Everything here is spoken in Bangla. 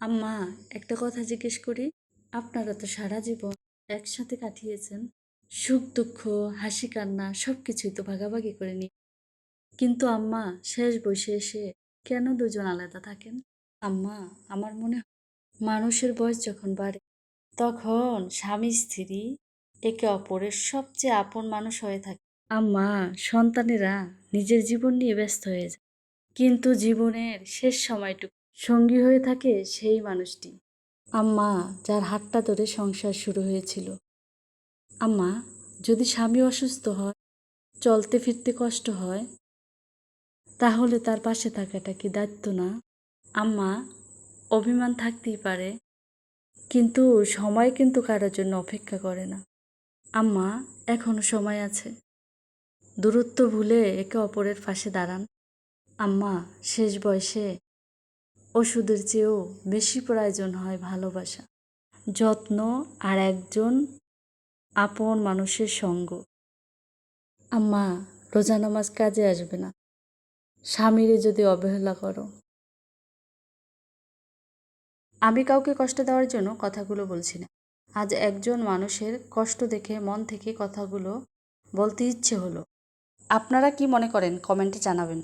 আম্মা, একটা কথা জিজ্ঞেস করি। আপনারা তো সারা জীবন একসাথে কাটিয়েছেন, সুখ দুঃখ, হাসি কান্না সবকিছুই তো ভাগাভাগি করে নি। কিন্তু আম্মা, শেষ বয়সে এসে কেন দুজন আলাদা থাকেন? আম্মা, আমার মনে হয় মানুষের বয়স যখন বাড়ে তখন স্বামী স্ত্রী একে অপরের সবচেয়ে আপন মানুষ হয়ে থাকে। আম্মা, সন্তানেরা নিজের জীবন নিয়ে ব্যস্ত হয়ে যায়, কিন্তু জীবনের শেষ সময়টুকু সঙ্গী হয়ে থাকে সেই মানুষটি। আম্মা, যার হাতটা ধরে সংসার শুরু হয়েছিল। আম্মা, যদি স্বামী অসুস্থ হয়, চলতে ফিরতে কষ্ট হয়, তাহলে তার পাশে থাকাটা কি দায়িত্ব না? আম্মা, অভিমান থাকতেই পারে, কিন্তু সময় কিন্তু কারোর জন্য অপেক্ষা করে না। আম্মা, এখনো সময় আছে, দূরত্ব ভুলে একে অপরের পাশে দাঁড়ান। আম্মা, শেষ বয়সে ওষুধের চেয়েও বেশি প্রয়োজন হয় ভালোবাসা, যত্ন আর একজন আপন মানুষের সঙ্গ। আম্মা, রোজা নামাজ কাজে আসবে না স্বামীরে যদি অবহেলা করো। আমি কাউকে কষ্ট দেওয়ার জন্য কথাগুলো বলছি না। আজ একজন মানুষের কষ্ট দেখে মন থেকে কথাগুলো বলতে ইচ্ছে হলো। আপনারা কি মনে করেন কমেন্টে জানাবেন।